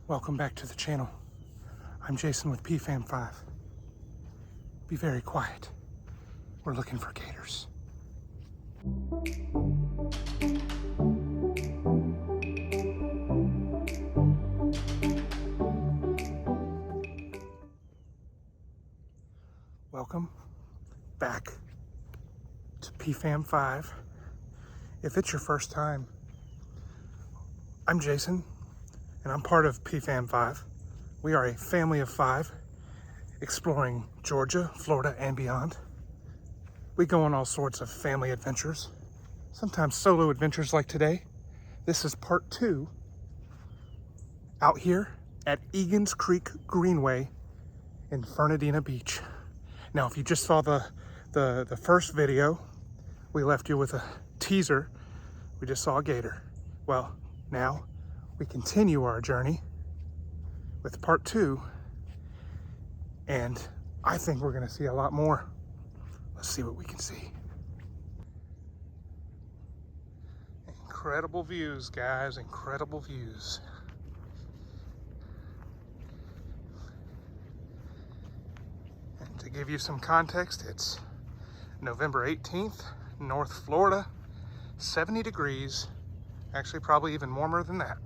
Welcome back to the channel. I'm Jason with PFAM5. Be very quiet. We're looking for gators. Welcome back to PFAM5. If it's your first time, I'm Jason, and I'm part of PFAM5. We are a family of 5 exploring Georgia, Florida, and beyond. We go on all sorts of family adventures, sometimes solo adventures like today. This is part 2 out here at Eagan's Creek Greenway in Fernandina Beach. Now, if you just saw the first video, we left you with a teaser. We just saw a gator. Well, now we continue our journey with part 2, and I think we're gonna see a lot more. Let's see what we can see. Incredible views, guys, incredible views. And to give you some context, it's November 18th, North Florida, 70 degrees, actually probably even warmer than that.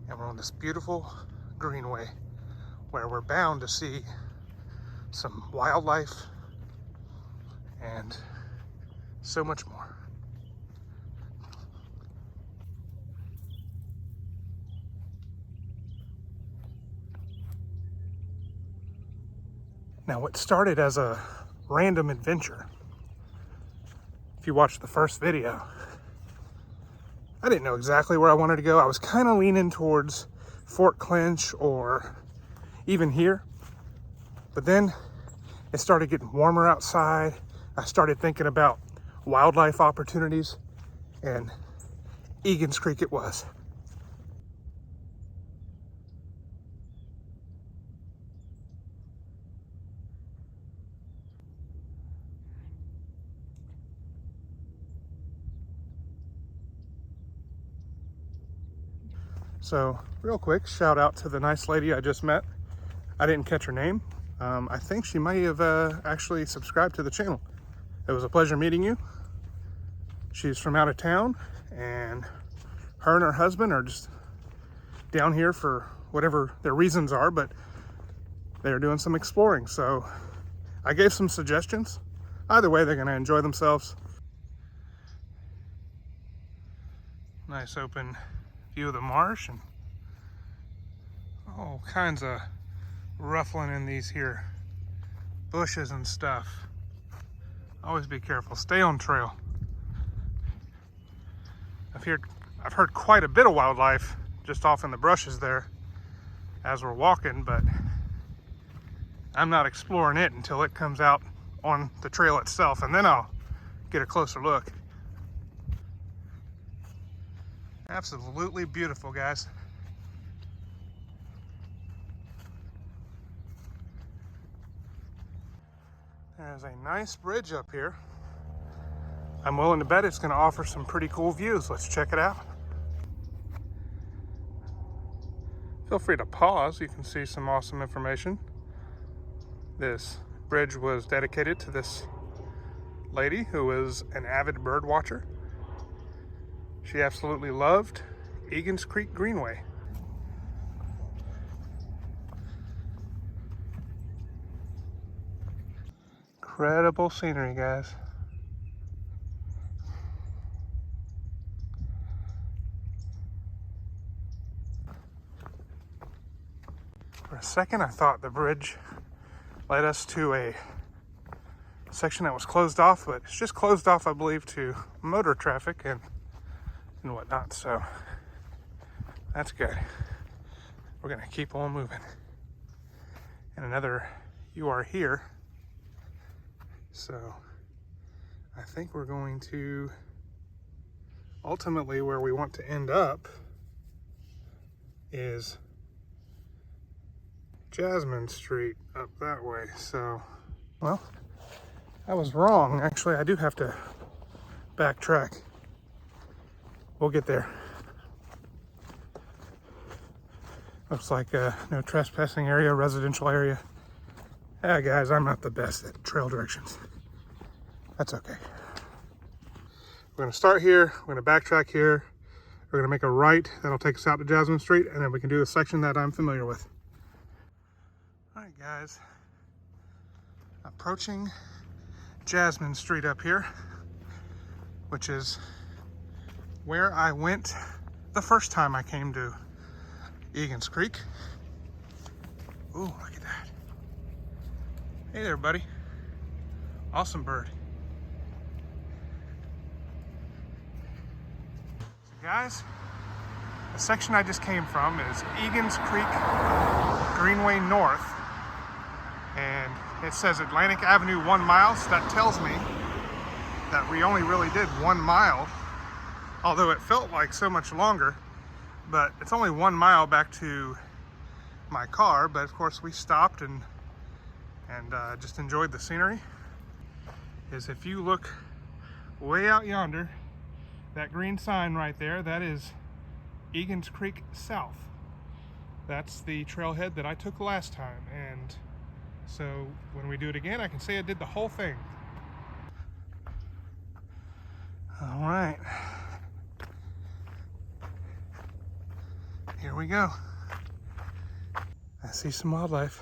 And we're on this beautiful greenway where we're bound to see some wildlife and so much more. Now, what started as a random adventure, if you watched the first video, I didn't know exactly where I wanted to go. I was kind of leaning towards Fort Clinch or even here. But then it started getting warmer outside. I started thinking about wildlife opportunities, and Eagan's Creek it was. So real quick, shout out to the nice lady I just met. I didn't catch her name. I think she might have actually subscribed to the channel. It was a pleasure meeting you. She's from out of town, and her and her husband are just down here for whatever their reasons are, but they're doing some exploring. So I gave some suggestions. Either way, they're gonna enjoy themselves. Nice open view of the marsh and all kinds of ruffling in these here bushes and stuff. Always be careful, stay on trail. I've heard quite a bit of wildlife just off in the brushes there as we're walking, but I'm not exploring it until it comes out on the trail itself, and then I'll get a closer look. Absolutely beautiful, guys. There's a nice bridge up here. I'm willing to bet it's going to offer some pretty cool views. Let's check it out. Feel free to pause. You can see some awesome information. This bridge was dedicated to this lady who was an avid bird watcher. She absolutely loved Eagan's Creek Greenway. Incredible scenery, guys. For a second, I thought the bridge led us to a section that was closed off, but it's just closed off, I believe, to motor traffic and whatnot, so that's good. We're gonna keep on moving. And another "you are here." So I think we're going to ultimately where we want to end up is Jasmine Street up that way. So, well, I was wrong. Actually, I do have to backtrack. We'll get there. Looks like a no trespassing area, residential area. Yeah, guys, I'm not the best at trail directions. That's okay. We're gonna start here, we're gonna backtrack here, we're gonna make a right, that'll take us out to Jasmine Street, and then we can do the section that I'm familiar with. All right, guys, approaching Jasmine Street up here, which is where I went the first time I came to Eagan's Creek. Ooh, look at that. Hey there, buddy. Awesome bird. So guys, the section I just came from is Eagan's Creek Greenway North, and it says Atlantic Avenue 1 mile, so that tells me that we only really did 1 mile, although it felt like so much longer. But it's only 1 mile back to my car, but of course we stopped and just enjoyed the scenery. Is if you look way out yonder, that green sign right there, that is Eagan's Creek South. That's the trailhead that I took last time, and so when we do it again, I can say I did the whole thing. All right. Here we go. I see some wildlife.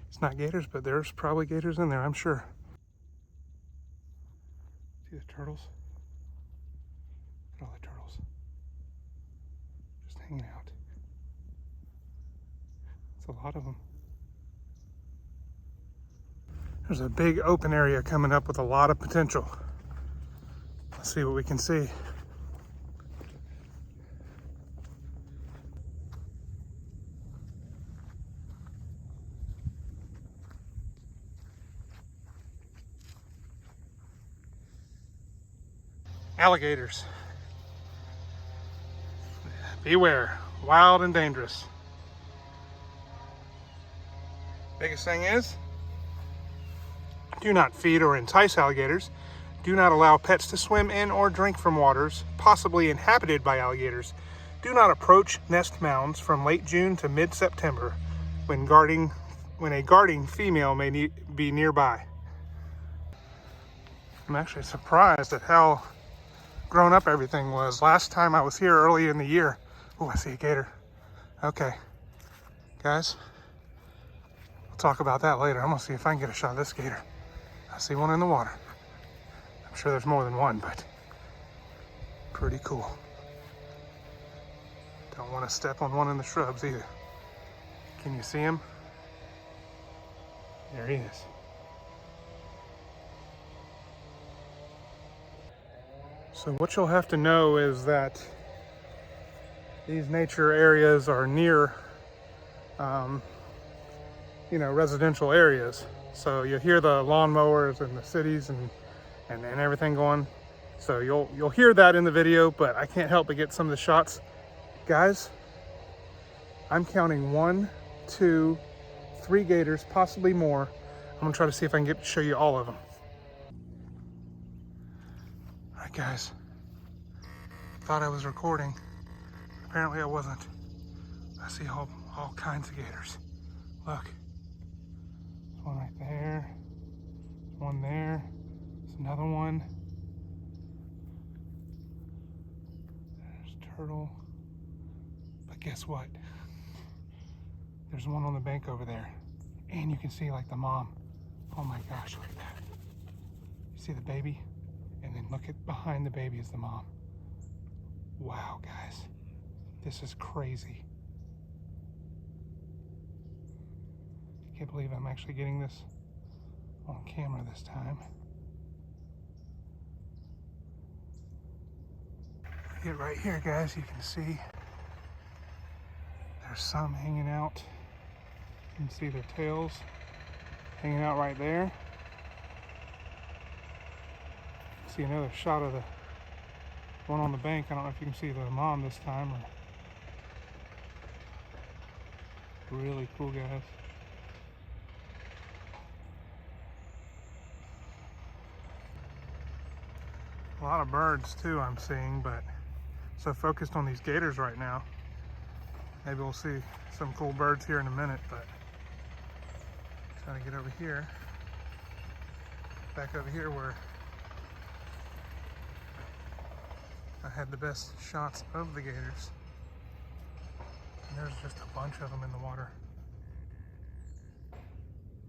It's not gators, but there's probably gators in there, I'm sure. See the turtles? Look at all the turtles. Just hanging out. It's a lot of them. There's a big open area coming up with a lot of potential. Let's see what we can see. Alligators. Beware, wild and dangerous. Biggest thing is, do not feed or entice alligators. Do not allow pets to swim in or drink from waters possibly inhabited by alligators. Do not approach nest mounds from late June to mid-September when a guarding female may be nearby. I'm actually surprised at how grown up everything was. Last time I was here early in the year. Oh, I see a gator. Okay, guys, we'll talk about that later. I'm gonna see if I can get a shot of this gator. I see one in the water. I'm sure there's more than one, but pretty cool. Don't want to step on one in the shrubs either. Can you see him? There he is. So what you'll have to know is that these nature areas are near, residential areas. So you'll hear the lawnmowers and the cities and everything going. So you'll hear that in the video, but I can't help but get some of the shots. Guys, I'm counting 1, 2, 3 gators, possibly more. I'm gonna try to see if I can show you all of them. All right, guys. Thought I was recording. Apparently I wasn't. I see all kinds of gators. Look. There's one right there. There's one there. There's another one. There's turtle. But guess what? There's one on the bank over there. And you can see like the mom. Oh my gosh, look at that. You see the baby? And then look at behind the baby is the mom. Wow, guys. This is crazy. I can't believe I'm actually getting this on camera this time. Get right here, guys, you can see there's some hanging out. You can see their tails hanging out right there. See another shot of the one on the bank. I don't know if you can see the mom this time. Really cool, guys. A lot of birds too I'm seeing, but so focused on these gators right now. Maybe we'll see some cool birds here in a minute, but trying to get over here, back over here where I had the best shots of the gators. And there's just a bunch of them in the water.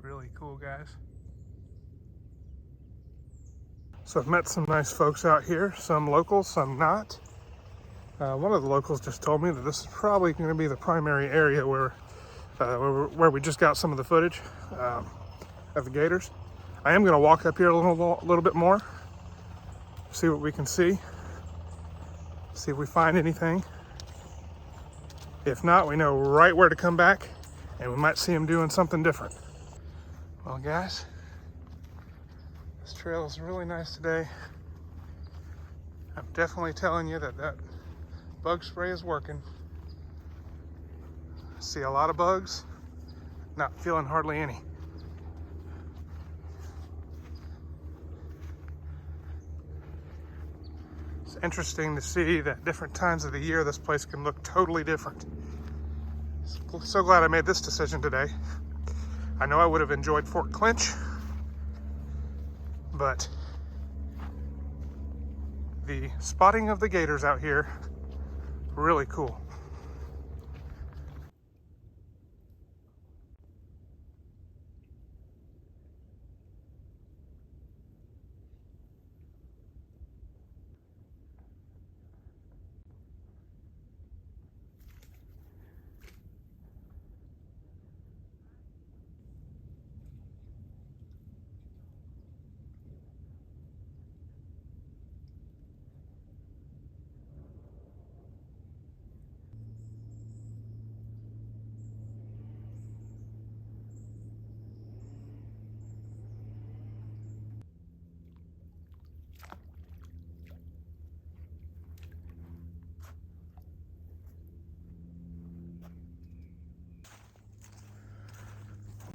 Really cool, guys. So I've met some nice folks out here, some locals, some not. One of the locals just told me that this is probably going to be the primary area where we just got some of the footage of the gators. I am going to walk up here a little bit more, see what we can see if we find anything. If not, we know right where to come back, and we might see them doing something different. Well, guys, this trail is really nice today. I'm definitely telling you that bug spray is working. I see a lot of bugs, not feeling hardly any. It's interesting to see that different times of the year this place can look totally different. So glad I made this decision today. I know I would have enjoyed Fort Clinch, but the spotting of the gators out here, really cool.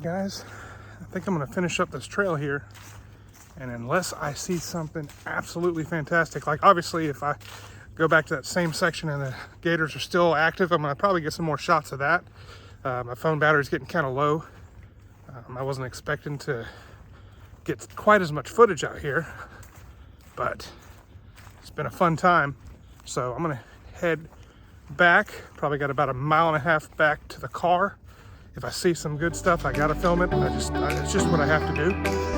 Guys, I think I'm gonna finish up this trail here, and unless I see something absolutely fantastic, like obviously if I go back to that same section and the gators are still active, I'm gonna probably get some more shots of that. My phone battery's getting kind of low. I wasn't expecting to get quite as much footage out here, but it's been a fun time. So I'm gonna head back, probably got about 1.5 miles back to the car. If I see some good stuff, I gotta film it. It's just what I have to do.